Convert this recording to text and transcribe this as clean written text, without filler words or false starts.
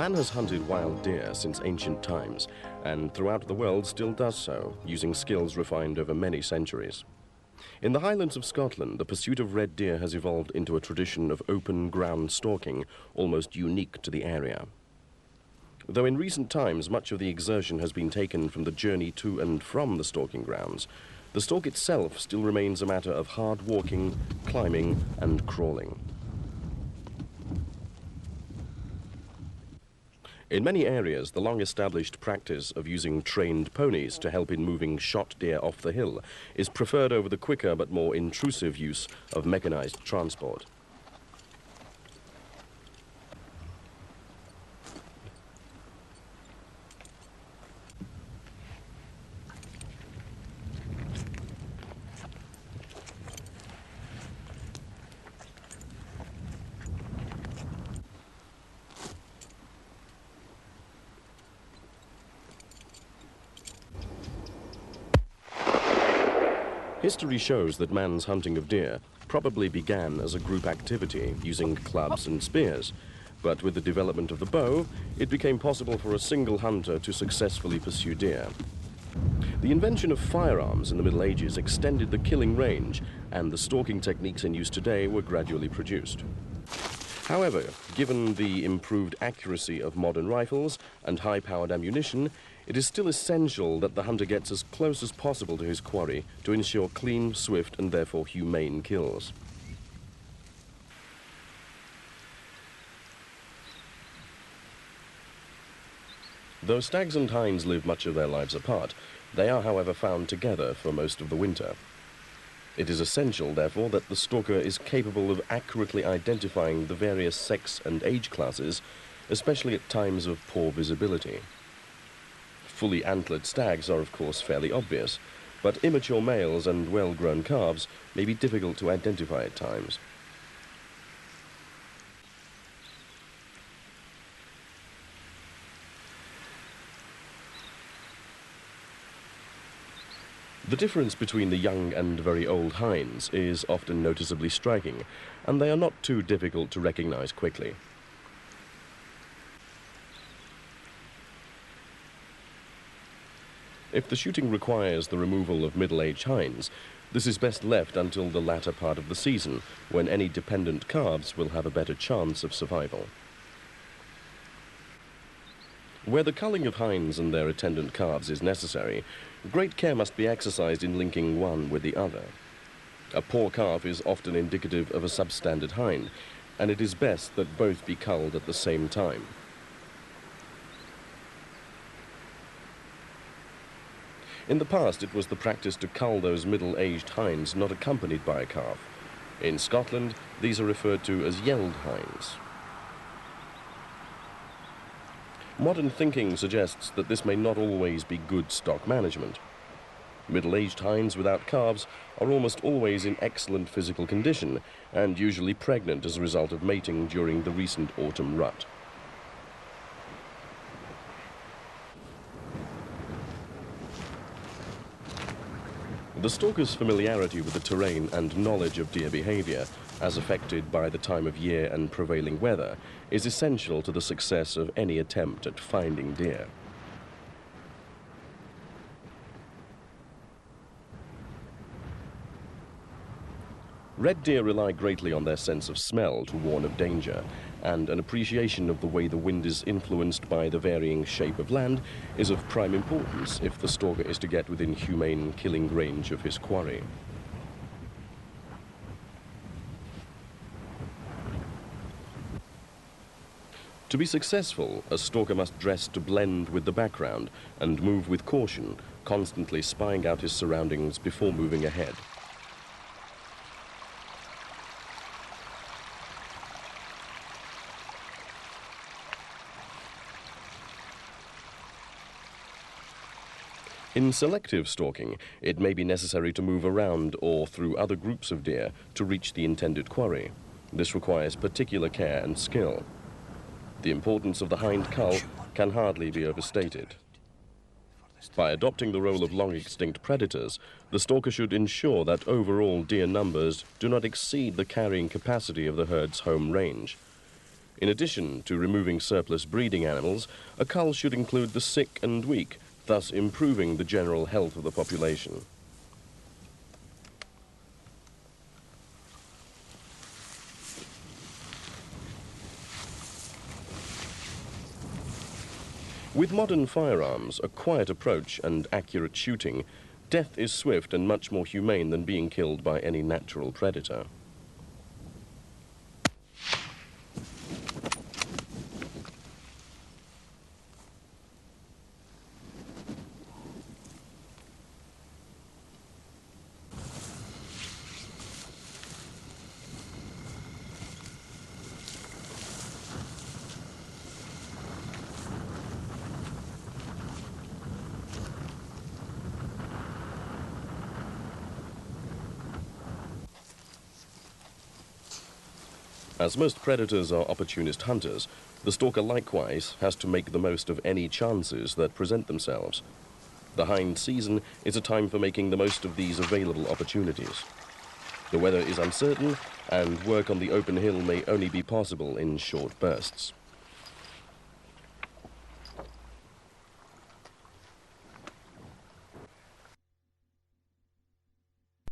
Man has hunted wild deer since ancient times, and throughout the world still does so, using skills refined over many centuries. In the Highlands of Scotland, the pursuit of red deer has evolved into a tradition of open ground stalking, almost unique to the area. Though in recent times much of the exertion has been taken from the journey to and from the stalking grounds, the stalk itself still remains a matter of hard walking, climbing, and crawling. In many areas, the long-established practice of using trained ponies to help in moving shot deer off the hill is preferred over the quicker but more intrusive use of mechanized transport. History shows that man's hunting of deer probably began as a group activity using clubs and spears, but with the development of the bow, it became possible for a single hunter to successfully pursue deer. The invention of firearms in the Middle Ages extended the killing range, and the stalking techniques in use today were gradually produced. However, given the improved accuracy of modern rifles and high-powered ammunition, it is still essential that the hunter gets as close as possible to his quarry to ensure clean, swift, and therefore humane kills. Though stags and hinds live much of their lives apart, they are, however, found together for most of the winter. It is essential, therefore, that the stalker is capable of accurately identifying the various sex and age classes, especially at times of poor visibility. Fully antlered stags are, of course, fairly obvious, but immature males and well-grown calves may be difficult to identify at times. The difference between the young and very old hinds is often noticeably striking, and they are not too difficult to recognize quickly. If the shooting requires the removal of middle-aged hinds, this is best left until the latter part of the season, when any dependent calves will have a better chance of survival. Where the culling of hinds and their attendant calves is necessary, great care must be exercised in linking one with the other. A poor calf is often indicative of a substandard hind, and it is best that both be culled at the same time. In the past, it was the practice to cull those middle-aged hinds not accompanied by a calf. In Scotland, these are referred to as yeld hinds. Modern thinking suggests that this may not always be good stock management. Middle-aged hinds without calves are almost always in excellent physical condition and usually pregnant as a result of mating during the recent autumn rut. The stalker's familiarity with the terrain and knowledge of deer behavior, as affected by the time of year and prevailing weather, is essential to the success of any attempt at finding deer. Red deer rely greatly on their sense of smell to warn of danger, and an appreciation of the way the wind is influenced by the varying shape of land is of prime importance if the stalker is to get within humane killing range of his quarry. To be successful, a stalker must dress to blend with the background and move with caution, constantly spying out his surroundings before moving ahead. In selective stalking, it may be necessary to move around or through other groups of deer to reach the intended quarry. This requires particular care and skill. The importance of the hind cull can hardly be overstated. By adopting the role of long-extinct predators, the stalker should ensure that overall deer numbers do not exceed the carrying capacity of the herd's home range. In addition to removing surplus breeding animals, a cull should include the sick and weak, thus improving the general health of the population. With modern firearms, a quiet approach and accurate shooting, death is swift and much more humane than being killed by any natural predator. As most predators are opportunist hunters, the stalker likewise has to make the most of any chances that present themselves. The hind season is a time for making the most of these available opportunities. The weather is uncertain, and work on the open hill may only be possible in short bursts.